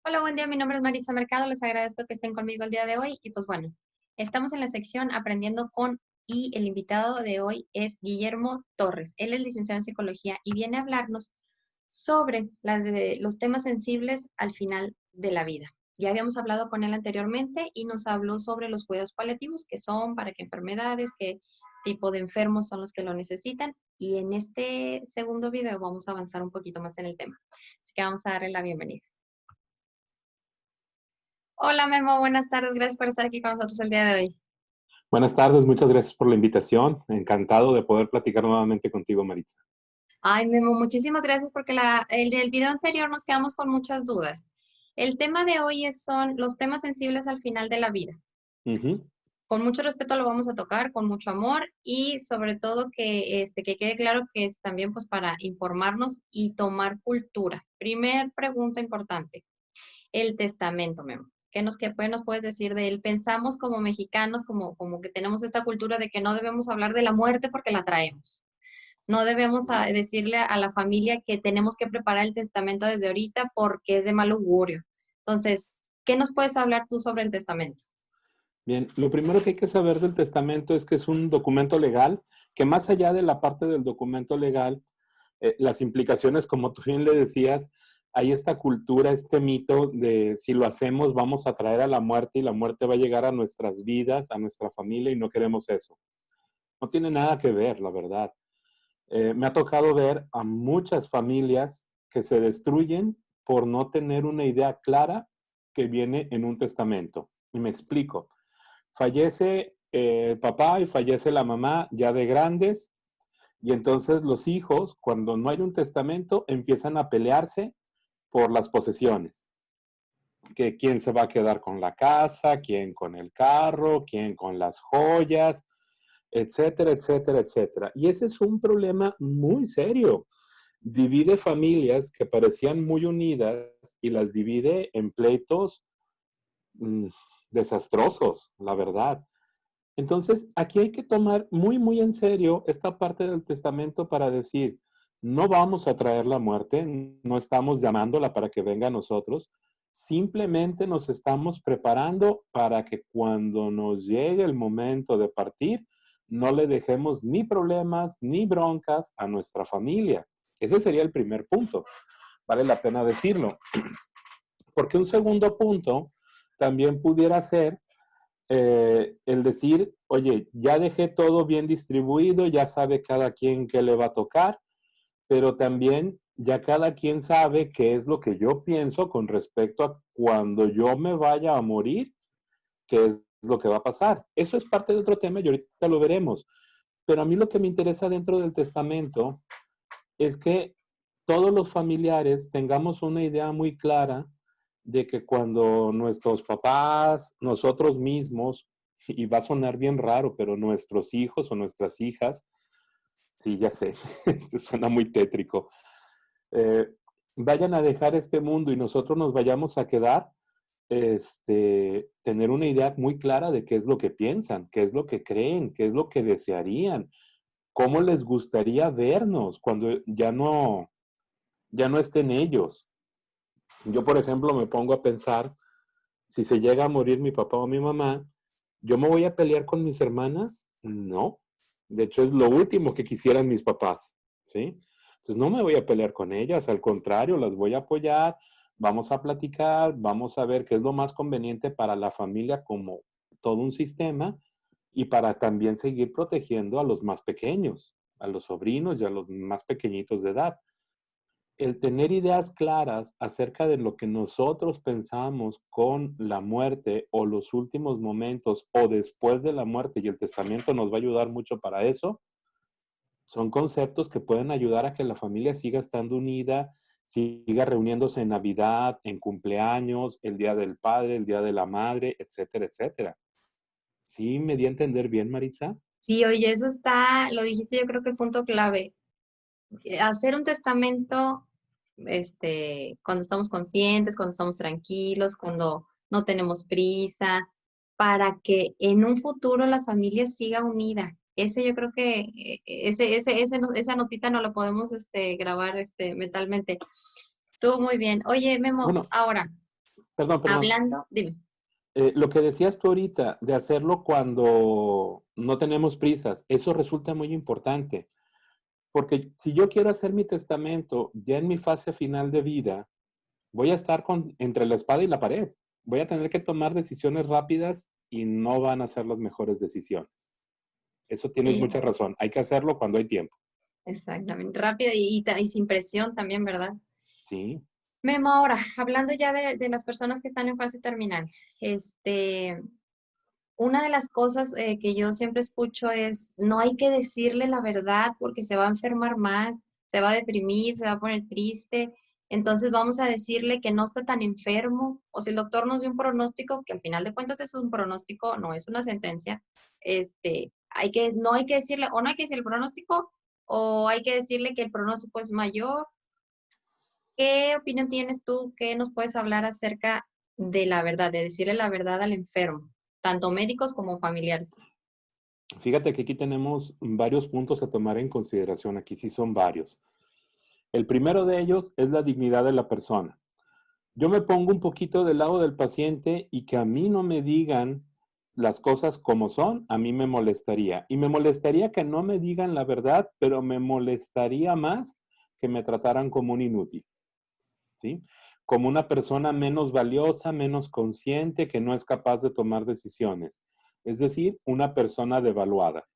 Hola, buen día. Mi nombre es Maritza Mercado. Les agradezco que estén conmigo el día de hoy. Y pues bueno, estamos en la sección Aprendiendo con y el invitado de hoy es Guillermo Torres. Él es licenciado en psicología y viene a hablarnos sobre los temas sensibles al final de la vida. Ya habíamos hablado con él anteriormente y nos habló sobre los cuidados paliativos, que son, para qué enfermedades, qué tipo de enfermos son los que lo necesitan. Y en este segundo video vamos a avanzar un poquito más en el tema. Así que vamos a darle la bienvenida. Hola Memo, buenas tardes. Gracias por estar aquí con nosotros el día de hoy. Buenas tardes, muchas gracias por la invitación. Encantado de poder platicar nuevamente contigo, Maritza. Ay, Memo, muchísimas gracias porque el video anterior nos quedamos con muchas dudas. El tema de hoy son los temas sensibles al final de la vida. Ujú. Con mucho respeto lo vamos a tocar, con mucho amor y sobre todo que quede claro que es también pues para informarnos y tomar cultura. Primer pregunta importante, el testamento, Memo. ¿Qué nos puedes decir de él? Pensamos como mexicanos, como que tenemos esta cultura de que no debemos hablar de la muerte porque la traemos. No debemos decirle a la familia que tenemos que preparar el testamento desde ahorita porque es de mal augurio. Entonces, ¿qué nos puedes hablar tú sobre el testamento? Bien, lo primero que hay que saber del testamento es que es un documento legal, que más allá de la parte del documento legal, las implicaciones, como tú bien le decías, hay esta cultura, este mito de si lo hacemos vamos a traer a la muerte y la muerte va a llegar a nuestras vidas, a nuestra familia y no queremos eso. No tiene nada que ver, la verdad. Me ha tocado ver a muchas familias que se destruyen por no tener una idea clara que viene en un testamento. Y me explico. Fallece el papá y fallece la mamá ya de grandes, y entonces los hijos, cuando no hay un testamento, empiezan a pelearse por las posesiones. Que quién se va a quedar con la casa, quién con el carro, quién con las joyas, etcétera, etcétera, etcétera. Y ese es un problema muy serio. Divide familias que parecían muy unidas y las divide en pleitos mmm, desastrosos, la verdad. Entonces, aquí hay que tomar muy, muy en serio esta parte del testamento para decir, no vamos a traer la muerte, no estamos llamándola para que venga a nosotros, simplemente nos estamos preparando para que cuando nos llegue el momento de partir, no le dejemos ni problemas ni broncas a nuestra familia. Ese sería el primer punto. Vale la pena decirlo. Porque un segundo punto también pudiera ser el decir, oye, ya dejé todo bien distribuido, ya sabe cada quien qué le va a tocar, pero también ya cada quien sabe qué es lo que yo pienso con respecto a cuando yo me vaya a morir, qué es lo que va a pasar. Eso es parte de otro tema y ahorita lo veremos. Pero a mí lo que me interesa dentro del testamento es que todos los familiares tengamos una idea muy clara de que cuando nuestros papás, nosotros mismos, y va a sonar bien raro, pero nuestros hijos o nuestras hijas, sí, ya sé, suena muy tétrico, eh, vayan a dejar este mundo y nosotros nos vayamos a quedar, tener una idea muy clara de qué es lo que piensan, qué es lo que creen, qué es lo que desearían, cómo les gustaría vernos cuando ya no estén ellos. Yo, por ejemplo, me pongo a pensar, si se llega a morir mi papá o mi mamá, ¿yo me voy a pelear con mis hermanas? No. De hecho, es lo último que quisieran mis papás, ¿sí? Entonces, no me voy a pelear con ellas, al contrario, las voy a apoyar, vamos a platicar, vamos a ver qué es lo más conveniente para la familia como todo un sistema y para también seguir protegiendo a los más pequeños, a los sobrinos y a los más pequeñitos de edad. El tener ideas claras acerca de lo que nosotros pensamos con la muerte o los últimos momentos o después de la muerte, y el testamento nos va a ayudar mucho para eso, son conceptos que pueden ayudar a que la familia siga estando unida, siga reuniéndose en Navidad, en cumpleaños, el Día del Padre, el Día de la Madre, etcétera, etcétera. ¿Sí me di a entender bien, Maritza? Sí, oye, lo dijiste yo creo que el punto clave. Hacer un testamento, cuando estamos conscientes, cuando estamos tranquilos, cuando no tenemos prisa, para que en un futuro la familia siga unida. Ese yo creo que esa notita no la podemos grabar mentalmente. Estuvo muy bien. Oye, Memo, Bueno, ahora. Perdón. Hablando, dime. Lo que decías tú ahorita, de hacerlo cuando no tenemos prisas, eso resulta muy importante. Porque si yo quiero hacer mi testamento ya en mi fase final de vida, voy a estar entre la espada y la pared. Voy a tener que tomar decisiones rápidas y no van a ser las mejores decisiones. Eso tienes Sí, mucha razón. Hay que hacerlo cuando hay tiempo. exactamente. Rápido y sin presión también, ¿verdad? Sí. Memo, ahora, hablando ya de las personas que están en fase terminal, una de las cosas que yo siempre escucho es, no hay que decirle la verdad porque se va a enfermar más, se va a deprimir, se va a poner triste, entonces vamos a decirle que no está tan enfermo, o si el doctor nos dio un pronóstico, que al final de cuentas es un pronóstico, no es una sentencia, no hay que decirle, o no hay que decirle el pronóstico, o hay que decirle que el pronóstico es mayor. ¿Qué opinión tienes tú? ¿Qué nos puedes hablar acerca de la verdad, de decirle la verdad al enfermo, tanto médicos como familiares? Fíjate que aquí tenemos varios puntos a tomar en consideración. Aquí sí son varios. El primero de ellos es la dignidad de la persona. Yo me pongo un poquito del lado del paciente y que a mí no me digan las cosas como son, a mí me molestaría. Y me molestaría que no me digan la verdad, pero me molestaría más que me trataran como un inútil, ¿sí? Como una persona menos valiosa, menos consciente, que no es capaz de tomar decisiones. Es decir, una persona devaluada.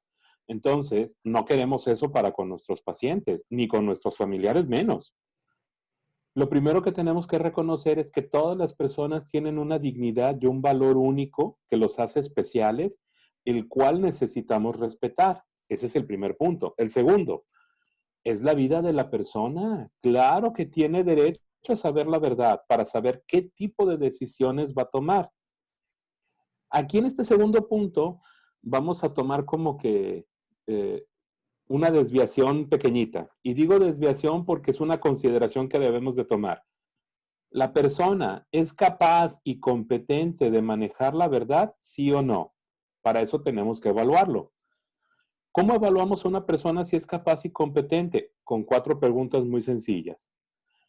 Entonces, no queremos eso para con nuestros pacientes, ni con nuestros familiares menos. Lo primero que tenemos que reconocer es que todas las personas tienen una dignidad y un valor único que los hace especiales, el cual necesitamos respetar. Ese es el primer punto. El segundo, es la vida de la persona. Claro que tiene derecho a saber la verdad para saber qué tipo de decisiones va a tomar. Aquí en este segundo punto vamos a tomar como que eh, una desviación pequeñita. Y digo desviación porque es una consideración que debemos de tomar. ¿La persona es capaz y competente de manejar la verdad, sí o no? Para eso tenemos que evaluarlo. ¿Cómo evaluamos a una persona si es capaz y competente? Con 4 preguntas muy sencillas.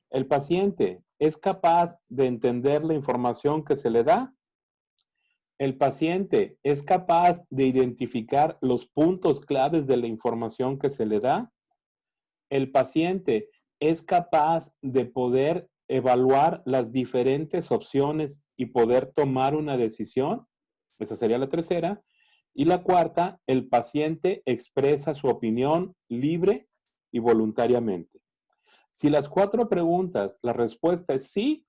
¿El paciente es capaz de entender la información que se le da? ¿El paciente es capaz de identificar los puntos claves de la información que se le da? ¿El paciente es capaz de poder evaluar las diferentes opciones y poder tomar una decisión? Esa sería la tercera. Y la cuarta, el paciente expresa su opinión libre y voluntariamente. Si las 4 preguntas, la respuesta es sí,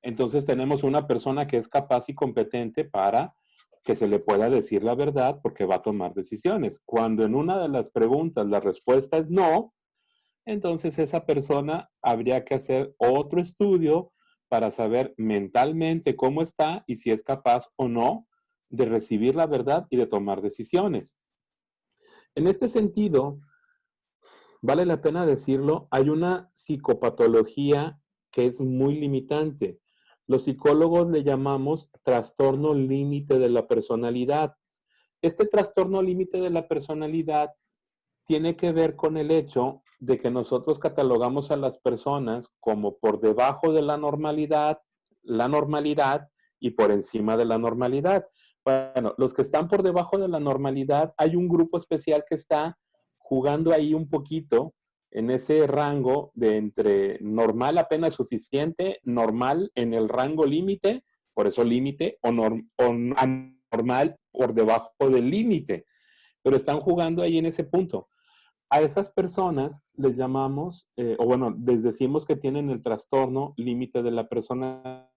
entonces tenemos una persona que es capaz y competente para que se le pueda decir la verdad porque va a tomar decisiones. Cuando en una de las preguntas la respuesta es no, entonces esa persona habría que hacer otro estudio para saber mentalmente cómo está y si es capaz o no de recibir la verdad y de tomar decisiones. En este sentido, vale la pena decirlo, hay una psicopatología que es muy limitante. Los psicólogos le llamamos trastorno límite de la personalidad. Este trastorno límite de la personalidad tiene que ver con el hecho de que nosotros catalogamos a las personas como por debajo de la normalidad y por encima de la normalidad. Bueno, los que están por debajo de la normalidad, hay un grupo especial que está jugando ahí un poquito en ese rango de entre normal apenas suficiente, normal en el rango límite, por eso límite, o normal por debajo del límite, pero están jugando ahí en ese punto. A esas personas les llamamos, o bueno, les decimos que tienen el trastorno límite de la personalidad.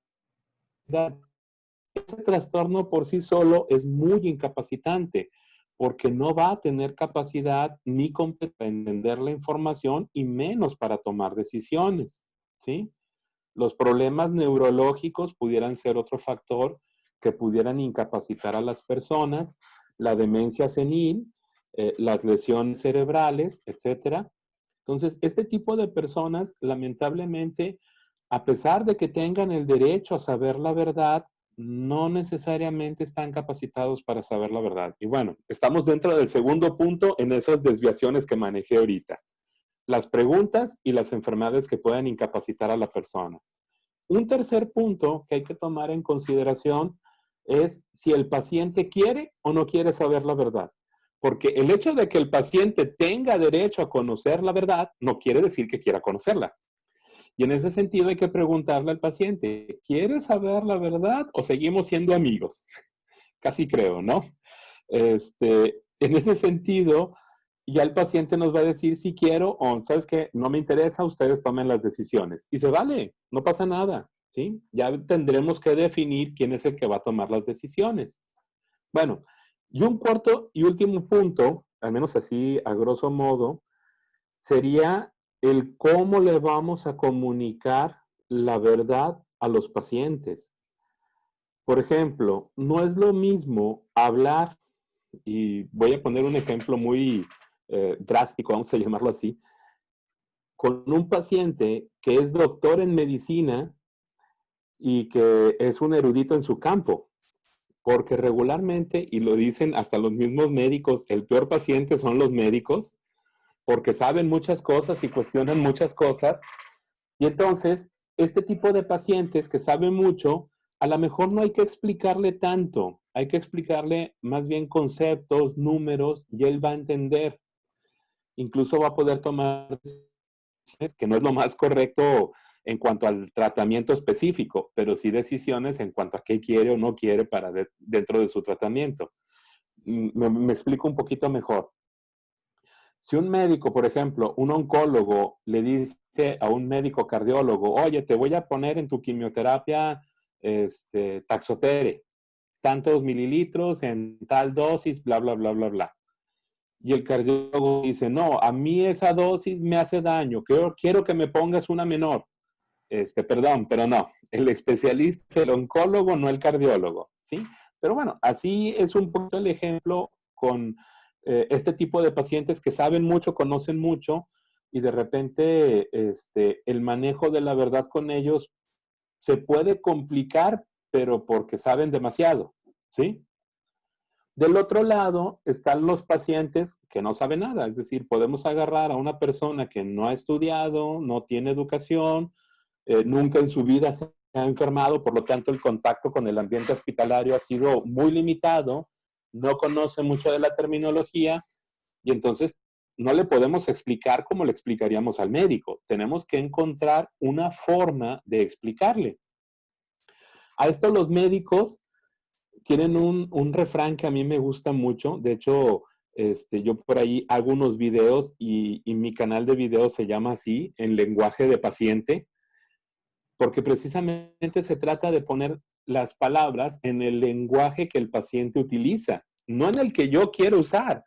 Ese trastorno por sí solo es muy incapacitante porque no va a tener capacidad ni competencia para entender la información y menos para tomar decisiones, ¿sí? Los problemas neurológicos pudieran ser otro factor que pudieran incapacitar a las personas, la demencia senil, las lesiones cerebrales, etcétera. Entonces, este tipo de personas, lamentablemente, a pesar de que tengan el derecho a saber la verdad, no necesariamente están capacitados para saber la verdad. Y bueno, estamos dentro del segundo punto en esas desviaciones que manejé ahorita. Las preguntas y las enfermedades que puedan incapacitar a la persona. Un tercer punto que hay que tomar en consideración es si el paciente quiere o no quiere saber la verdad. Porque el hecho de que el paciente tenga derecho a conocer la verdad no quiere decir que quiera conocerla. Y en ese sentido hay que preguntarle al paciente, ¿quieres saber la verdad o seguimos siendo amigos? Casi creo, ¿no? En ese sentido, ya el paciente nos va a decir si quiero o, ¿sabes qué? No me interesa, ustedes tomen las decisiones. Y se vale, no pasa nada, ¿sí? Ya tendremos que definir quién es el que va a tomar las decisiones. Bueno, y un cuarto y último punto, al menos así a grosso modo, sería el cómo le vamos a comunicar la verdad a los pacientes. Por ejemplo, no es lo mismo hablar, y voy a poner un ejemplo muy drástico, vamos a llamarlo así, con un paciente que es doctor en medicina y que es un erudito en su campo, porque regularmente, y lo dicen hasta los mismos médicos, el peor paciente son los médicos, porque saben muchas cosas y cuestionan muchas cosas. Y entonces, este tipo de pacientes que saben mucho, a lo mejor no hay que explicarle tanto, hay que explicarle más bien conceptos, números, y él va a entender. Incluso va a poder tomar decisiones, que no es lo más correcto en cuanto al tratamiento específico, pero sí decisiones en cuanto a qué quiere o no quiere para dentro de su tratamiento. Me explico un poquito mejor. Si un médico, por ejemplo, un oncólogo le dice a un médico cardiólogo, oye, te voy a poner en tu quimioterapia Taxotere, tantos mililitros en tal dosis, bla, bla, bla, bla, bla. Y el cardiólogo dice, no, a mí esa dosis me hace daño, quiero que me pongas una menor. Perdón, pero no, el especialista es el oncólogo, no el cardiólogo, ¿sí? Pero bueno, así es un poco el ejemplo con este tipo de pacientes que saben mucho, conocen mucho, y de repente el manejo de la verdad con ellos se puede complicar, pero porque saben demasiado, ¿sí? Del otro lado están los pacientes que no saben nada, es decir, podemos agarrar a una persona que no ha estudiado, no tiene educación, nunca en su vida se ha enfermado, por lo tanto el contacto con el ambiente hospitalario ha sido muy limitado, no conoce mucho de la terminología y entonces no le podemos explicar como le explicaríamos al médico. Tenemos que encontrar una forma de explicarle. A esto los médicos tienen un refrán que a mí me gusta mucho. De hecho, yo por ahí hago unos videos y mi canal de videos se llama así, en lenguaje de paciente, porque precisamente se trata de poner las palabras en el lenguaje que el paciente utiliza, no en el que yo quiero usar,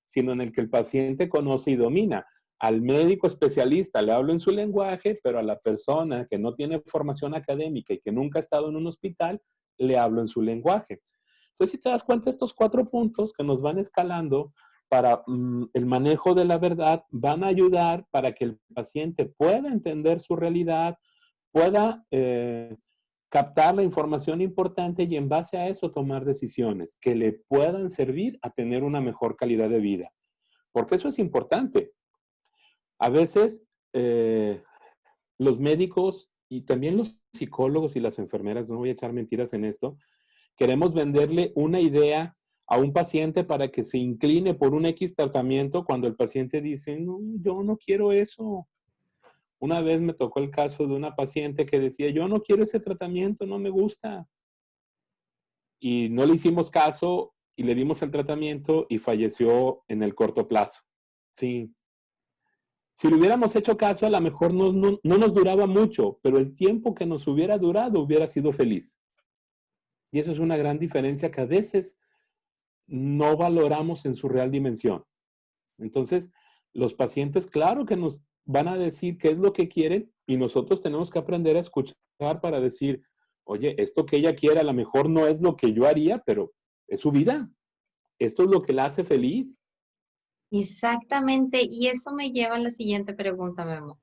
sino en el que el paciente conoce y domina. Al médico especialista le hablo en su lenguaje, pero a la persona que no tiene formación académica y que nunca ha estado en un hospital, le hablo en su lenguaje. Entonces, si te das cuenta, estos 4 puntos que nos van escalando para el manejo de la verdad van a ayudar para que el paciente pueda entender su realidad, pueda captar la información importante y en base a eso tomar decisiones que le puedan servir a tener una mejor calidad de vida. Porque eso es importante. A veces los médicos y también los psicólogos y las enfermeras, no voy a echar mentiras en esto, queremos venderle una idea a un paciente para que se incline por un X tratamiento cuando el paciente dice, no, yo no quiero eso. Una vez me tocó el caso de una paciente que decía, yo no quiero ese tratamiento, no me gusta. Y no le hicimos caso y le dimos el tratamiento y falleció en el corto plazo. Sí. Si le hubiéramos hecho caso, a lo mejor no nos duraba mucho, pero el tiempo que nos hubiera durado hubiera sido feliz. Y eso es una gran diferencia que a veces no valoramos en su real dimensión. Entonces, los pacientes, claro que nos van a decir qué es lo que quieren y nosotros tenemos que aprender a escuchar para decir, oye, esto que ella quiere a lo mejor no es lo que yo haría, pero es su vida. Esto es lo que la hace feliz. Exactamente, y eso me lleva a la siguiente pregunta, Memo.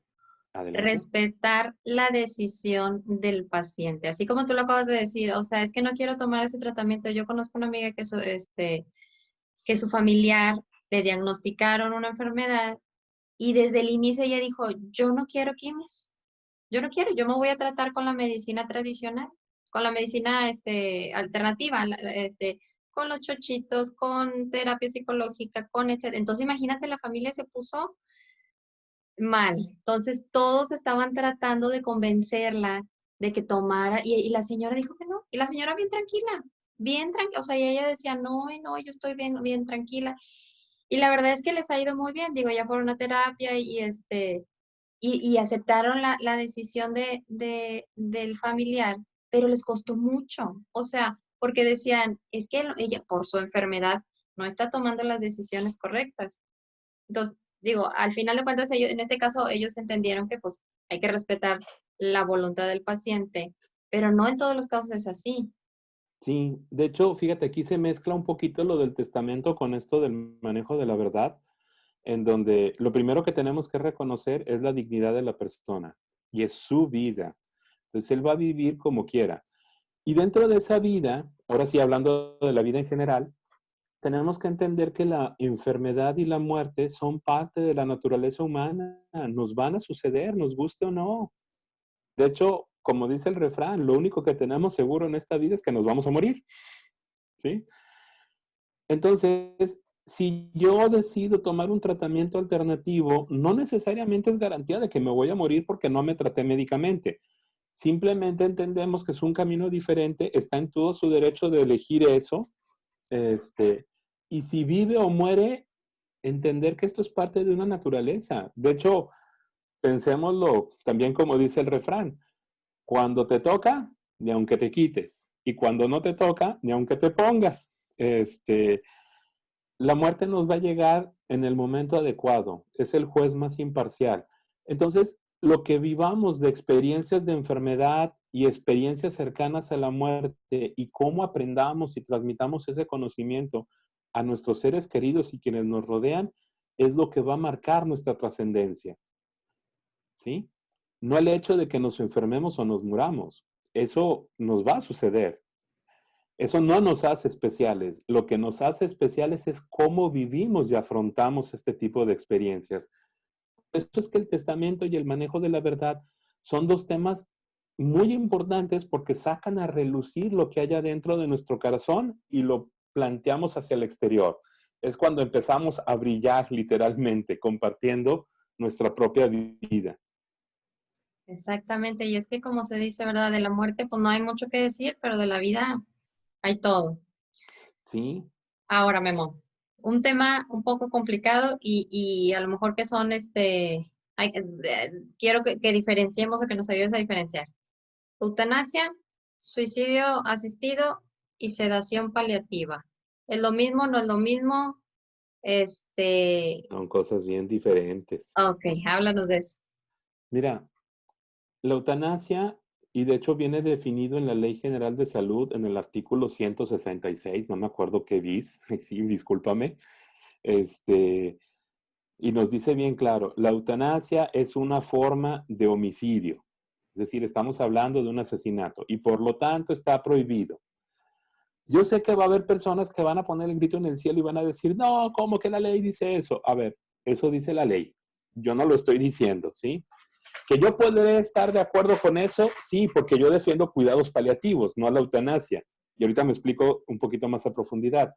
Adelante. Respetar la decisión del paciente. Así como tú lo acabas de decir, o sea, es que no quiero tomar ese tratamiento. Yo conozco una amiga que su familiar le diagnosticaron una enfermedad y desde el inicio ella dijo, yo no quiero quimios. yo no quiero, yo me voy a tratar con la medicina tradicional, con la medicina alternativa, con los chochitos, con terapia psicológica, con etcétera. Entonces, imagínate, la familia se puso mal. Entonces, todos estaban tratando de convencerla de que tomara, y la señora dijo que no, y la señora bien tranquila, o sea, y ella decía, no, no, yo estoy bien, bien tranquila. Y la verdad es que les ha ido muy bien, digo, ya fueron a terapia y aceptaron la decisión del familiar, pero les costó mucho, o sea, porque decían, es que ella por su enfermedad no está tomando las decisiones correctas. Entonces, digo, al final de cuentas, ellos, en este caso, ellos entendieron que pues hay que respetar la voluntad del paciente, pero no en todos los casos es así. Sí, de hecho, fíjate, aquí se mezcla un poquito lo del testamento con esto del manejo de la verdad, en donde lo primero que tenemos que reconocer es la dignidad de la persona y es su vida. Entonces, él va a vivir como quiera. Y dentro de esa vida, ahora sí hablando de la vida en general, tenemos que entender que la enfermedad y la muerte son parte de la naturaleza humana, nos van a suceder, nos guste o no. De hecho, como dice el refrán, lo único que tenemos seguro en esta vida es que nos vamos a morir, ¿sí? Entonces, si yo decido tomar un tratamiento alternativo, no necesariamente es garantía de que me voy a morir porque no me traté médicamente. Simplemente entendemos que es un camino diferente, está en todo su derecho de elegir eso, y si vive o muere, entender que esto es parte de una naturaleza. De hecho, pensémoslo también como dice el refrán, cuando te toca, ni aunque te quites, y cuando no te toca, ni aunque te pongas. La muerte nos va a llegar en el momento adecuado, es el juez más imparcial. Entonces, lo que vivamos de experiencias de enfermedad y experiencias cercanas a la muerte y cómo aprendamos y transmitamos ese conocimiento a nuestros seres queridos y quienes nos rodean, es lo que va a marcar nuestra trascendencia, ¿sí? No el hecho de que nos enfermemos o nos muramos. Eso nos va a suceder. Eso no nos hace especiales. Lo que nos hace especiales es cómo vivimos y afrontamos este tipo de experiencias. Esto es que el testamento y el manejo de la verdad son dos temas muy importantes porque sacan a relucir lo que hay adentro de nuestro corazón y lo planteamos hacia el exterior. Es cuando empezamos a brillar literalmente, compartiendo nuestra propia vida. Exactamente, y es que como se dice, ¿verdad? De la muerte, pues no hay mucho que decir, pero de la vida hay todo. ¿Sí? Ahora, Memo, un tema un poco complicado y a lo mejor que son, quiero que diferenciemos o que nos ayudes a diferenciar. Eutanasia, suicidio asistido y sedación paliativa. ¿Es lo mismo? ¿No es lo mismo? Son cosas bien diferentes. Ok, háblanos de eso. Mira, la eutanasia, y de hecho viene definido en la Ley General de Salud en el artículo 166, no me acuerdo qué dice, sí, discúlpame, este, y nos dice bien claro, la eutanasia es una forma de homicidio, es decir, estamos hablando de un asesinato y por lo tanto está prohibido. Yo sé que va a haber personas que van a poner el grito en el cielo y van a decir, no, ¿cómo que la ley dice eso? A ver, eso dice la ley, yo no lo estoy diciendo, ¿sí? Que yo podré estar de acuerdo con eso, sí, porque yo defiendo cuidados paliativos, no la eutanasia. Y ahorita me explico un poquito más a profundidad.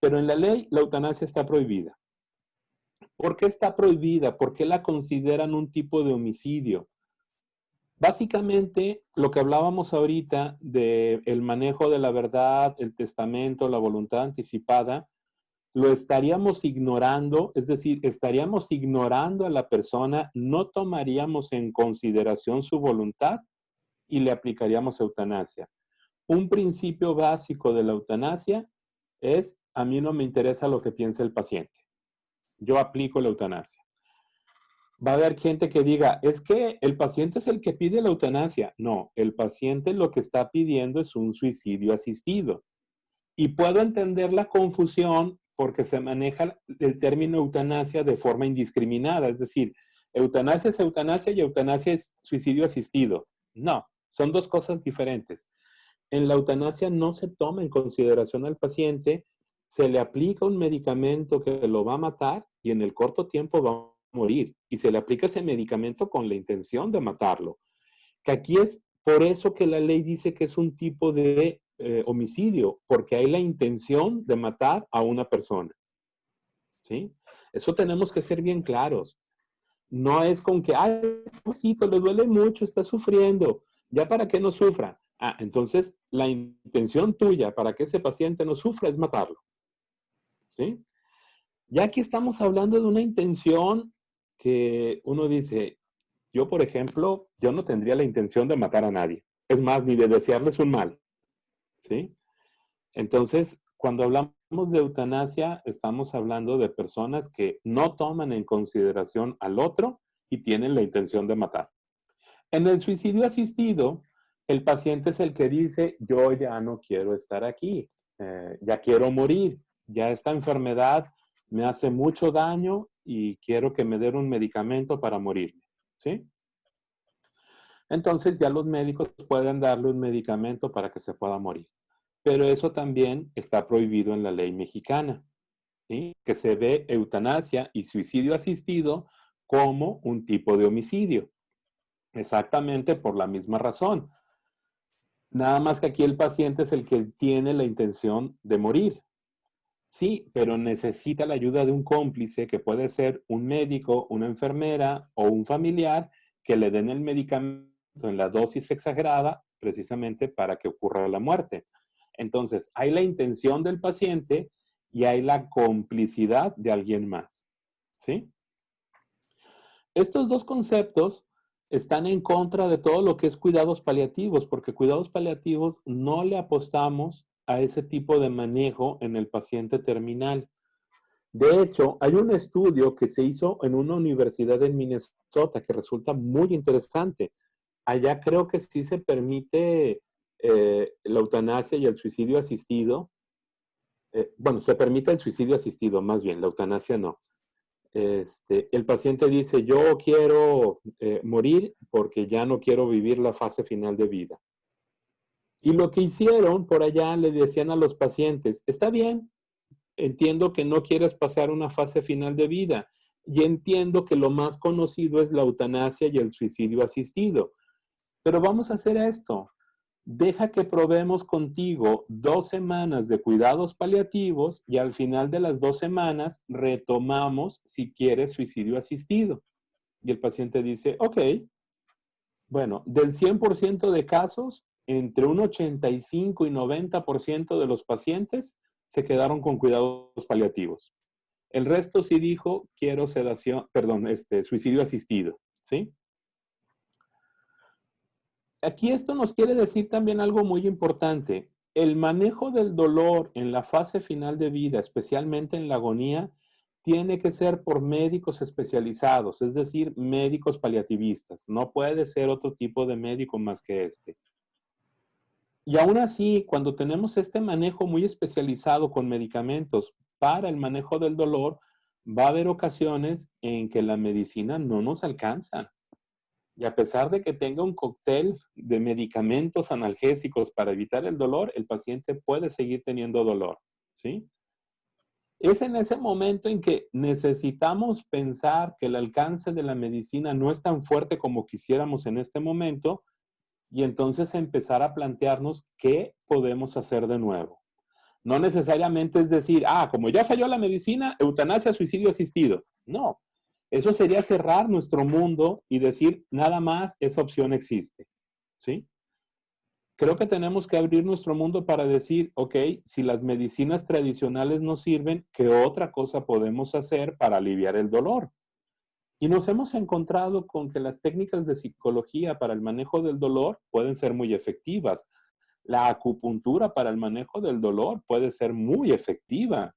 Pero en la ley la eutanasia está prohibida. ¿Por qué está prohibida? ¿Por qué la consideran un tipo de homicidio? Básicamente, lo que hablábamos ahorita del manejo de la verdad, el testamento, la voluntad anticipada, lo estaríamos ignorando, es decir, estaríamos ignorando a la persona, no tomaríamos en consideración su voluntad y le aplicaríamos eutanasia. Un principio básico de la eutanasia es, a mí no me interesa lo que piense el paciente, yo aplico la eutanasia. Va a haber gente que diga, es que el paciente es el que pide la eutanasia. No, el paciente lo que está pidiendo es un suicidio asistido. Y puedo entender la confusión porque se maneja el término eutanasia de forma indiscriminada. Es decir, eutanasia es eutanasia y eutanasia es suicidio asistido. No, son dos cosas diferentes. En la eutanasia no se toma en consideración al paciente, se le aplica un medicamento que lo va a matar y en el corto tiempo va morir y se le aplica ese medicamento con la intención de matarlo. Que aquí es por eso que la ley dice que es un tipo de homicidio, porque hay la intención de matar a una persona. ¿Sí? Eso tenemos que ser bien claros. No es con que, ay, pobrecito, le duele mucho, está sufriendo. ¿Ya para qué no sufra? Ah, entonces la intención tuya para que ese paciente no sufra es matarlo. ¿Sí? Ya aquí estamos hablando de una intención que uno dice, yo, por ejemplo, yo no tendría la intención de matar a nadie. Es más, ni de desearles un mal. ¿Sí? Entonces, cuando hablamos de eutanasia, estamos hablando de personas que no toman en consideración al otro y tienen la intención de matar. En el suicidio asistido, el paciente es el que dice, yo ya no quiero estar aquí, ya quiero morir, ya esta enfermedad me hace mucho daño y quiero que me den un medicamento para morirme. ¿Sí? Entonces ya los médicos pueden darle un medicamento para que se pueda morir. Pero eso también está prohibido en la ley mexicana, ¿sí? Que se ve eutanasia y suicidio asistido como un tipo de homicidio. Exactamente por la misma razón. Nada más que aquí el paciente es el que tiene la intención de morir. Sí, pero necesita la ayuda de un cómplice que puede ser un médico, una enfermera o un familiar que le den el medicamento en la dosis exagerada precisamente para que ocurra la muerte. Entonces, hay la intención del paciente y hay la complicidad de alguien más. ¿Sí? Estos dos conceptos están en contra de todo lo que es cuidados paliativos, porque cuidados paliativos no le apostamos a ese tipo de manejo en el paciente terminal. De hecho, hay un estudio que se hizo en una universidad en Minnesota que resulta muy interesante. Allá creo que sí se permite la eutanasia y el suicidio asistido. Bueno, se permite el suicidio asistido, más bien, la eutanasia no. El paciente dice, yo quiero morir porque ya no quiero vivir la fase final de vida. Y lo que hicieron por allá le decían a los pacientes, está bien, entiendo que no quieres pasar una fase final de vida y entiendo que lo más conocido es la eutanasia y el suicidio asistido, pero vamos a hacer esto. Deja que probemos contigo 2 semanas de cuidados paliativos y al final de las 2 semanas retomamos si quieres suicidio asistido. Y el paciente dice, ok, bueno, del 100% de casos, entre un 85 y 90% de los pacientes se quedaron con cuidados paliativos. El resto sí dijo, quiero sedación, perdón, suicidio asistido, ¿sí? Aquí esto nos quiere decir también algo muy importante. El manejo del dolor en la fase final de vida, especialmente en la agonía, tiene que ser por médicos especializados, es decir, médicos paliativistas. No puede ser otro tipo de médico más que este. Y aún así, cuando tenemos este manejo muy especializado con medicamentos para el manejo del dolor, va a haber ocasiones en que la medicina no nos alcanza. Y a pesar de que tenga un cóctel de medicamentos analgésicos para evitar el dolor, el paciente puede seguir teniendo dolor, ¿sí? Es en ese momento en que necesitamos pensar que el alcance de la medicina no es tan fuerte como quisiéramos en este momento y entonces empezar a plantearnos qué podemos hacer de nuevo. No necesariamente es decir, como ya falló la medicina, eutanasia, suicidio asistido. No, eso sería cerrar nuestro mundo y decir, nada más, esa opción existe. ¿Sí? Creo que tenemos que abrir nuestro mundo para decir, ok, si las medicinas tradicionales no sirven, ¿qué otra cosa podemos hacer para aliviar el dolor? Y nos hemos encontrado con que las técnicas de psicología para el manejo del dolor pueden ser muy efectivas. La acupuntura para el manejo del dolor puede ser muy efectiva.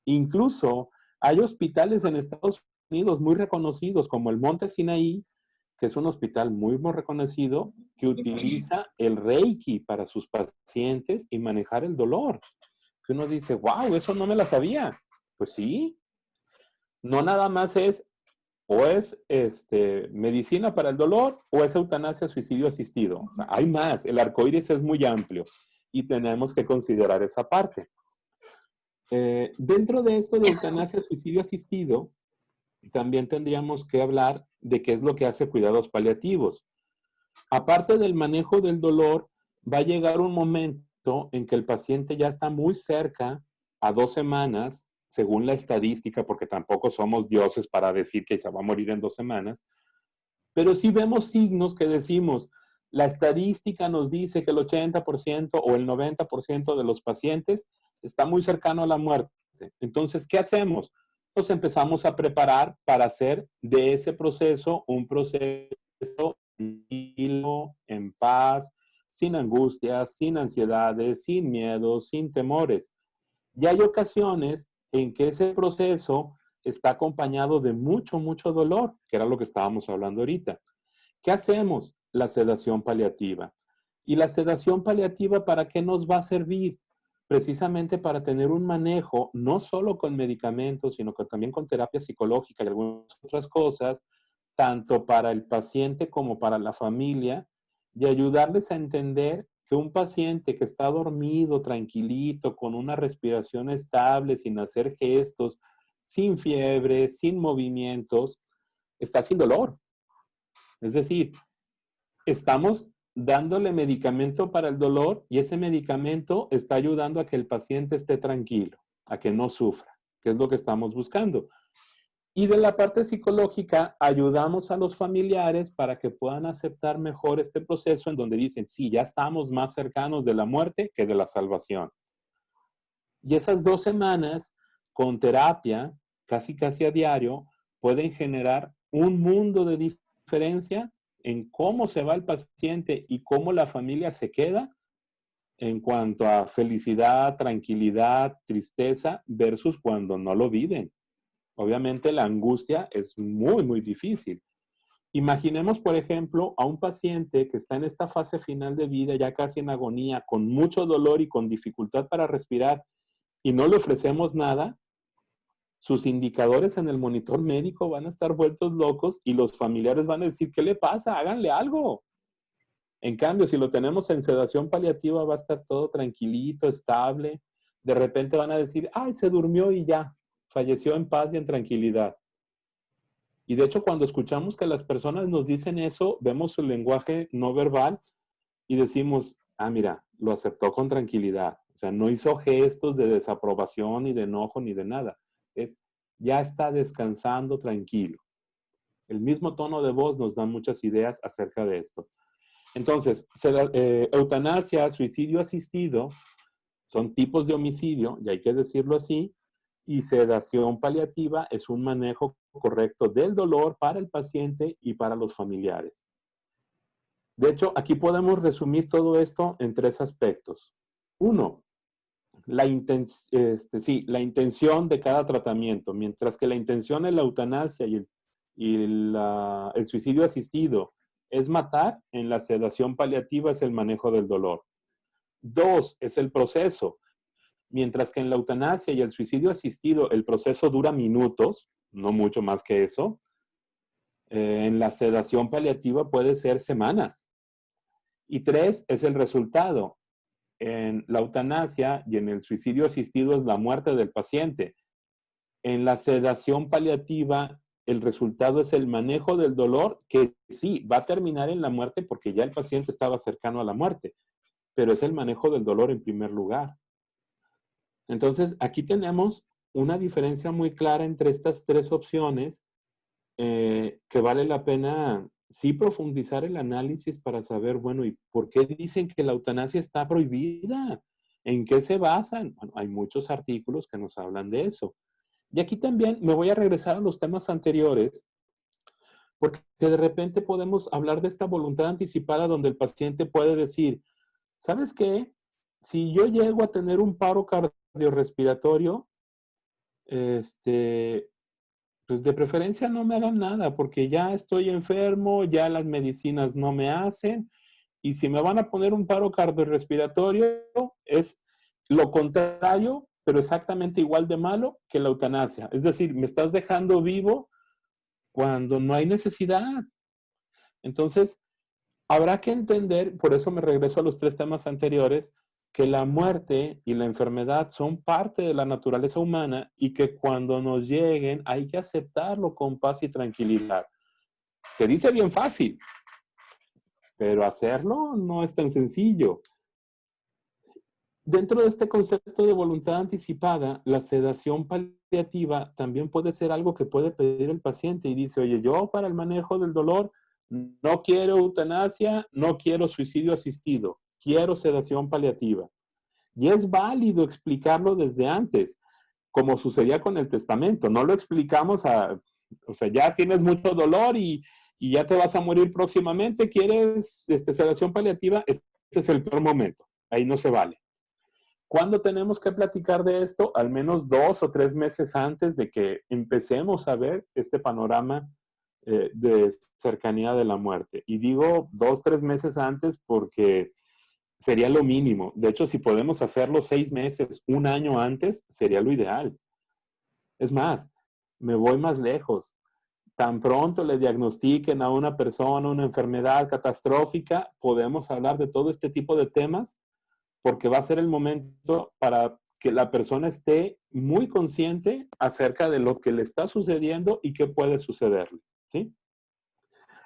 Incluso hay hospitales en Estados Unidos muy reconocidos como el Monte Sinaí, que es un hospital muy reconocido, que utiliza el Reiki para sus pacientes y manejar el dolor. Que uno dice, wow, eso no me la sabía. Pues sí, no nada más es o es medicina para el dolor o es eutanasia, suicidio asistido. O sea, hay más, el arcoíris es muy amplio y tenemos que considerar esa parte. Dentro de esto de eutanasia, suicidio asistido, también tendríamos que hablar de qué es lo que hace cuidados paliativos. Aparte del manejo del dolor, va a llegar un momento en que el paciente ya está muy cerca a 2 semanas, según la estadística, porque tampoco somos dioses para decir que se va a morir en 2 semanas, pero sí vemos signos que decimos, la estadística nos dice que el 80% o el 90% de los pacientes está muy cercano a la muerte. Entonces, ¿qué hacemos? Pues empezamos a preparar para hacer de ese proceso un proceso tranquilo, en paz, sin angustias, sin ansiedades, sin miedos, sin temores. Y hay ocasiones en que ese proceso está acompañado de mucho, mucho dolor, que era lo que estábamos hablando ahorita. ¿Qué hacemos? La sedación paliativa. ¿Y la sedación paliativa para qué nos va a servir? Precisamente para tener un manejo, no solo con medicamentos, sino que también con terapia psicológica y algunas otras cosas, tanto para el paciente como para la familia, y ayudarles a entender que un paciente que está dormido, tranquilito, con una respiración estable, sin hacer gestos, sin fiebre, sin movimientos, está sin dolor. Es decir, estamos dándole medicamento para el dolor y ese medicamento está ayudando a que el paciente esté tranquilo, a que no sufra, que es lo que estamos buscando. Y de la parte psicológica, ayudamos a los familiares para que puedan aceptar mejor este proceso en donde dicen, sí, ya estamos más cercanos de la muerte que de la salvación. Y esas 2 semanas con terapia, casi casi a diario, pueden generar un mundo de diferencia en cómo se va el paciente y cómo la familia se queda en cuanto a felicidad, tranquilidad, tristeza, versus cuando no lo viven. Obviamente la angustia es muy, muy difícil. Imaginemos, por ejemplo, a un paciente que está en esta fase final de vida, ya casi en agonía, con mucho dolor y con dificultad para respirar, y no le ofrecemos nada, sus indicadores en el monitor médico van a estar vueltos locos y los familiares van a decir, ¿qué le pasa? Háganle algo. En cambio, si lo tenemos en sedación paliativa, va a estar todo tranquilito, estable. De repente van a decir, ay, se durmió y ya, falleció en paz y en tranquilidad. Y de hecho, cuando escuchamos que las personas nos dicen eso, vemos su lenguaje no verbal y decimos, ah, mira, lo aceptó con tranquilidad. O sea, no hizo gestos de desaprobación, ni de enojo, ni de nada. Ya está descansando tranquilo. El mismo tono de voz nos da muchas ideas acerca de esto. Entonces, eutanasia, suicidio asistido, son tipos de homicidio, y hay que decirlo así, y sedación paliativa es un manejo correcto del dolor para el paciente y para los familiares. De hecho, aquí podemos resumir todo esto en 3 aspectos. Uno, la intención de cada tratamiento. Mientras que la intención en la eutanasia y el suicidio asistido es matar, en la sedación paliativa es el manejo del dolor. 2, es el proceso. Mientras que en la eutanasia y el suicidio asistido el proceso dura minutos, no mucho más que eso, en la sedación paliativa puede ser semanas. Y 3, es el resultado. En la eutanasia y en el suicidio asistido es la muerte del paciente. En la sedación paliativa, el resultado es el manejo del dolor, que sí, va a terminar en la muerte porque ya el paciente estaba cercano a la muerte, pero es el manejo del dolor en primer lugar. Entonces, aquí tenemos una diferencia muy clara entre estas 3 opciones que vale la pena sí profundizar el análisis para saber, bueno, ¿y por qué dicen que la eutanasia está prohibida? ¿En qué se basan? Bueno, hay muchos artículos que nos hablan de eso. Y aquí también me voy a regresar a los temas anteriores, porque de repente podemos hablar de esta voluntad anticipada donde el paciente puede decir, ¿sabes qué? Si yo llego a tener un paro cardiorrespiratorio, pues de preferencia no me hagan nada, porque ya estoy enfermo, ya las medicinas no me hacen, y si me van a poner un paro cardiorrespiratorio, es lo contrario, pero exactamente igual de malo que la eutanasia. Es decir, me estás dejando vivo cuando no hay necesidad. Entonces, habrá que entender, por eso me regreso a los 3 temas anteriores, que la muerte y la enfermedad son parte de la naturaleza humana y que cuando nos lleguen hay que aceptarlo con paz y tranquilidad. Se dice bien fácil, pero hacerlo no es tan sencillo. Dentro de este concepto de voluntad anticipada, la sedación paliativa también puede ser algo que puede pedir el paciente y dice, oye, yo para el manejo del dolor no quiero eutanasia, no quiero suicidio asistido, quiero sedación paliativa. Y es válido explicarlo desde antes, como sucedía con el testamento. No lo explicamos o sea, ya tienes mucho dolor y ya te vas a morir próximamente, ¿quieres sedación paliativa? Ese es el peor momento, ahí no se vale. ¿Cuándo tenemos que platicar de esto? Al menos 2 o 3 meses antes de que empecemos a ver este panorama de cercanía de la muerte. Y digo 2, 3 meses antes porque sería lo mínimo. De hecho, si podemos hacerlo 6 meses, 1 año antes, sería lo ideal. Es más, me voy más lejos. Tan pronto le diagnostiquen a una persona una enfermedad catastrófica, podemos hablar de todo este tipo de temas porque va a ser el momento para que la persona esté muy consciente acerca de lo que le está sucediendo y qué puede sucederle, ¿sí?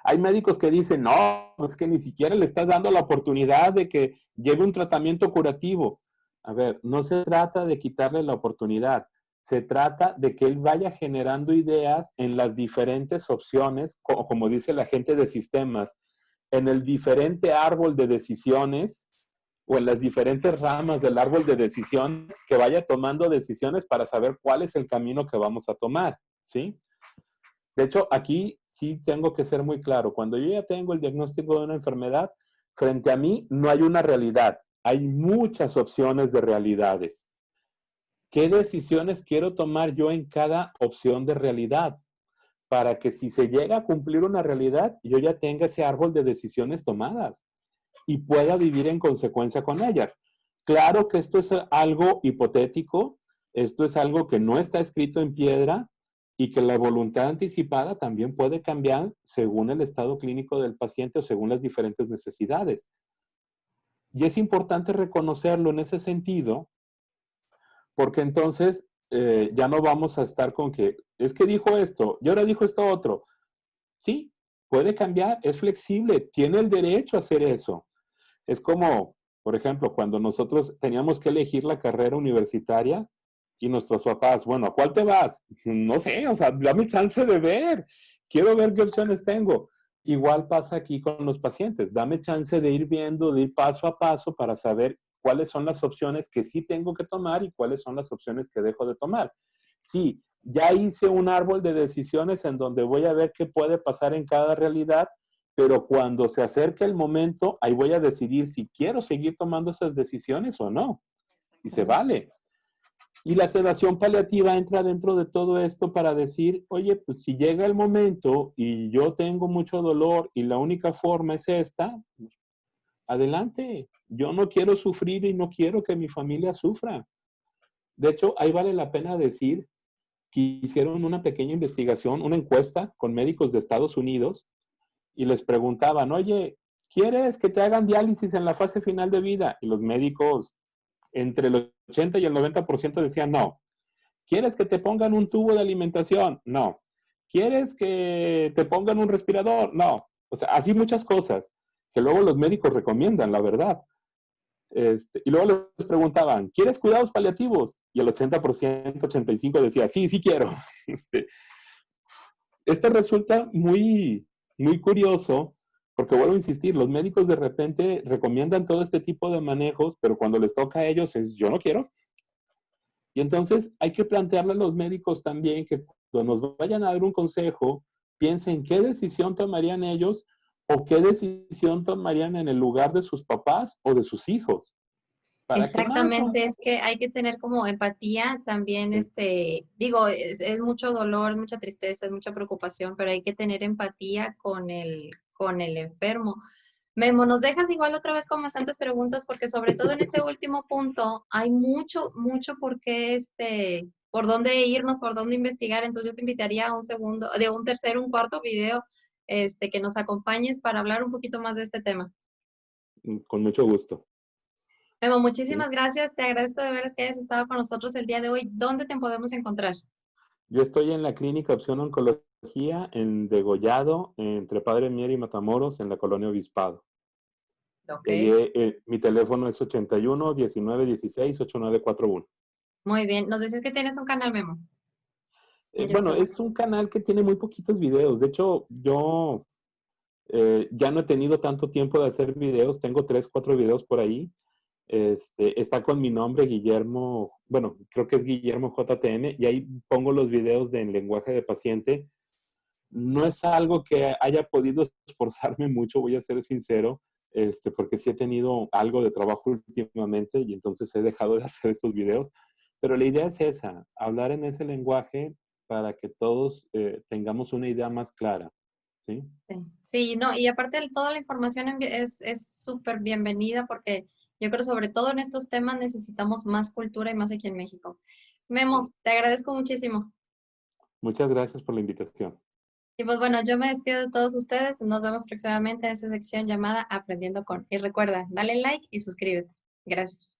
Hay médicos que dicen, no, es que ni siquiera le estás dando la oportunidad de que lleve un tratamiento curativo. A ver, no se trata de quitarle la oportunidad, se trata de que él vaya generando ideas en las diferentes opciones, como dice la gente de sistemas, en el diferente árbol de decisiones o en las diferentes ramas del árbol de decisiones, que vaya tomando decisiones para saber cuál es el camino que vamos a tomar, ¿sí? De hecho, aquí sí tengo que ser muy claro. Cuando yo ya tengo el diagnóstico de una enfermedad, frente a mí no hay una realidad. Hay muchas opciones de realidades. ¿Qué decisiones quiero tomar yo en cada opción de realidad? Para que si se llega a cumplir una realidad, yo ya tenga ese árbol de decisiones tomadas y pueda vivir en consecuencia con ellas. Claro que esto es algo hipotético, esto es algo que no está escrito en piedra y que la voluntad anticipada también puede cambiar según el estado clínico del paciente o según las diferentes necesidades. Y es importante reconocerlo en ese sentido, porque entonces ya no vamos a estar con que, es que dijo esto y ahora dijo esto otro. Sí, puede cambiar, es flexible, tiene el derecho a hacer eso. Es como, por ejemplo, cuando nosotros teníamos que elegir la carrera universitaria y nuestros papás, bueno, ¿a cuál te vas? No sé, o sea, dame chance de ver. Quiero ver qué opciones tengo. Igual pasa aquí con los pacientes. Dame chance de ir viendo, de ir paso a paso para saber cuáles son las opciones que sí tengo que tomar y cuáles son las opciones que dejo de tomar. Sí, ya hice un árbol de decisiones en donde voy a ver qué puede pasar en cada realidad, pero cuando se acerque el momento, ahí voy a decidir si quiero seguir tomando esas decisiones o no. Y se vale. Y la sedación paliativa entra dentro de todo esto para decir, oye, pues si llega el momento y yo tengo mucho dolor y la única forma es esta, adelante. Yo no quiero sufrir y no quiero que mi familia sufra. De hecho, ahí vale la pena decir que hicieron una pequeña investigación, una encuesta con médicos de Estados Unidos y les preguntaban, oye, ¿quieres que te hagan diálisis en la fase final de vida? Y los médicos, entre el 80 y el 90% decían no. ¿Quieres que te pongan un tubo de alimentación? No. ¿Quieres que te pongan un respirador? No. O sea, así muchas cosas que luego los médicos recomiendan, la verdad. Y luego les preguntaban, ¿quieres cuidados paliativos? Y el 80%, 85% decía, sí, sí quiero. Esto resulta muy, muy curioso, porque vuelvo a insistir, los médicos de repente recomiendan todo este tipo de manejos, pero cuando les toca a ellos es, yo no quiero. Y entonces hay que plantearle a los médicos también que cuando nos vayan a dar un consejo, piensen qué decisión tomarían ellos o qué decisión tomarían en el lugar de sus papás o de sus hijos. Para que más no... Exactamente, es que hay que tener como empatía también, digo, es mucho dolor, mucha tristeza, es mucha preocupación, pero hay que tener empatía con el enfermo. Memo, nos dejas igual otra vez con bastantes preguntas, porque sobre todo en este último punto hay mucho, mucho por qué, por dónde irnos, por dónde investigar. Entonces yo te invitaría a un segundo, de un tercer, un cuarto video, que nos acompañes para hablar un poquito más de este tema. Con mucho gusto. Memo, ¿sí? muchísimas gracias. Te agradezco de veras que hayas estado con nosotros el día de hoy. ¿Dónde te podemos encontrar? Yo estoy en la clínica Opción Oncología en Degollado, entre Padre Mier y Matamoros, en la colonia Obispado. Ok. Y ahí, mi teléfono es 81 19 16 8941. Muy bien. Nos dices que tienes un canal, Memo, en Bueno, YouTube. es un canal que tiene muy poquitos videos. De hecho, yo ya no he tenido tanto tiempo de hacer videos. Tengo 3, 4 videos por ahí. Está con mi nombre, Guillermo, bueno, creo que es Guillermo JTN, y ahí pongo los videos de en lenguaje de paciente. No es algo que haya podido esforzarme mucho, voy a ser sincero, porque sí he tenido algo de trabajo últimamente y entonces he dejado de hacer estos videos. Pero la idea es esa, hablar en ese lenguaje para que todos tengamos una idea más clara, ¿sí? Sí, sí, no, y aparte de toda la información es súper bienvenida porque yo creo sobre todo en estos temas necesitamos más cultura y más aquí en México. Sí. Memo, te agradezco muchísimo. Muchas gracias por la invitación. Y pues bueno, yo me despido de todos ustedes. Nos vemos próximamente en esa sección llamada Aprendiendo con. Y recuerda, dale like y suscríbete. Gracias.